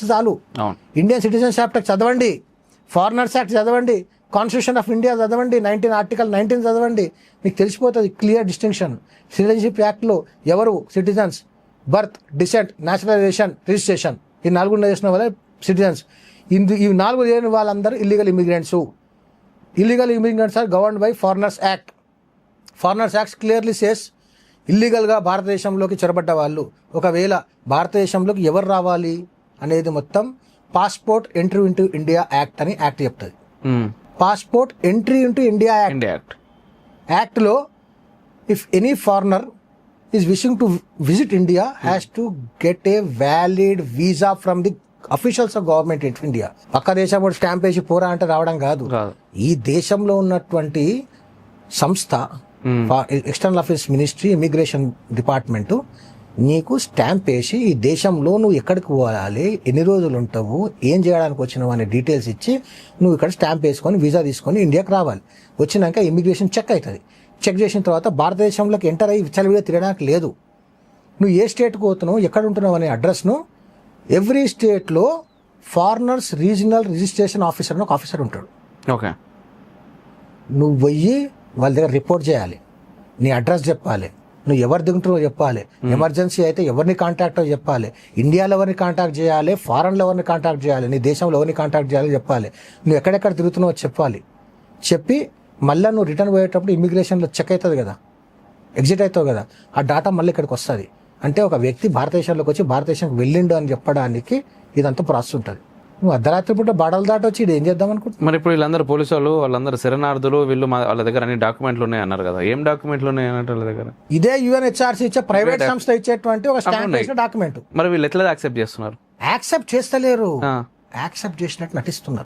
చాలు. Indian citizens act చదవండి, foreigners act చదవండి, కాన్స్టిట్యూషన్ ఆఫ్ ఇండియా చదవండి, ఆర్టికల్ 19 చదవండి, మీకు తెలిసిపోతుంది క్లియర్ డిస్టింక్షన్. సిటిజన్షిప్ యాక్ట్లో ఎవరు citizens, birth, descent, naturalisation, registration, ఈ 4 చేసిన వాళ్ళే సిటిజన్స్. ఈ 4 లేని వాళ్ళందరూ illegal immigrants. Illegal immigrants are governed by foreigners act. Foreigners act clearly says ఇల్లీగల్గా భారతదేశంలోకి చొరబడ్డ వాళ్ళు ఒకవేళ భారతదేశంలోకి ఎవరు రావాలి అనేది మొత్తం passport entry into India act అని యాక్ట్ చెప్తుంది. పాస్పోర్ట్ ఎంట్రీ ఇంటూ ఇండియా యాక్ట్లో if any foreigner is wishing to visit India has to get a valid visa from the officials of government of India. పక్క దేశం కూడా stamp వేసి పోరా అంటే రావడం కాదు. ఈ దేశంలో ఉన్నటువంటి సంస్థ external affairs ministry, immigration department నీకు స్టాంప్ వేసి ఈ దేశంలో నువ్వు ఎక్కడికి పోవాలి, ఎన్ని రోజులు ఉంటావు, ఏం చేయడానికి వచ్చినావు అనే డీటెయిల్స్ ఇచ్చి నువ్వు ఇక్కడ స్టాంప్ వేసుకొని వీసా తీసుకొని ఇండియాకి రావాలి. వచ్చినాక ఇమిగ్రేషన్ చెక్ అవుతుంది. చెక్ చేసిన తర్వాత భారతదేశంలోకి ఎంటర్ అయ్యి విచ్చలవిడిగా తిరగడానికి లేదు. నువ్వు ఏ స్టేట్కి పోతున్నావు, ఎక్కడ ఉంటున్నావు అనే అడ్రస్ను ఎవ్రీ స్టేట్లో ఫారినర్స్ రీజనల్ రిజిస్ట్రేషన్ ఆఫీసర్ అని ఒక ఆఫీసర్ ఉంటాడు. ఓకే, నువ్వు పోయి వాళ్ళ దగ్గర రిపోర్ట్ చేయాలి, నీ అడ్రస్ చెప్పాలి, నువ్వు ఎవరు దిగుంటారో చెప్పాలి, ఎమర్జెన్సీ అయితే ఎవరిని కాంటాక్ట్ చెప్పాలి, ఇండియాలో ఎవరిని కాంటాక్ట్ చేయాలి, ఫారెన్లో ఎవరిని కాంటాక్ట్ చేయాలి, నీ దేశంలో ఎవరిని కాంటాక్ట్ చేయాలి చెప్పాలి, నువ్వు ఎక్కడెక్కడ తిరుగుతున్నావో చెప్పాలి. చెప్పి మళ్ళీ నువ్వు రిటర్న్ పోయేటప్పుడు ఇమిగ్రేషన్లో చెక్ అవుతుంది కదా, ఎగ్జిట్ అవుతావు కదా, ఆ డాటా మళ్ళీ ఇక్కడికి వస్తుంది. అంటే ఒక వ్యక్తి భారతదేశంలోకి వచ్చి భారతదేశంకి వెళ్ళిండు అని చెప్పడానికి ఇదంతా ప్రాసెస్ ఉంటుంది. నువ్వు అర్ధరాత్రి పూట బాడలు దాటి వచ్చి ఇది ఏం చేద్దాం అనుకుంటున్నా? మరి ఇప్పుడు వీళ్ళందరూ పోలీసు వాళ్ళు, వాళ్ళందరూ శరణార్థులు, వీళ్ళు వాళ్ళ దగ్గర అన్ని డాక్యుమెంట్లు ఉన్నాయి అన్నారు కదా, ఏం డాక్యుమెంట్లు ఉన్నాయి అన్నట్టు వాళ్ళ దగ్గర? ఇదే యుఎన్హెచ్ఆర్సీ ఇచ్చే ప్రైవేట్ సంస్థ ఇచ్చేటువంటి ఒక స్టాంప్ వేసిన డాక్యుమెంట్. మరి వీళ్ళు ఎట్లా యాక్సెప్ట్ చేస్తున్నారు? యాక్సెప్ట్ చేస్తలేరు, యాక్సెప్ట్ చేసినట్టు నటిస్తున్నారు.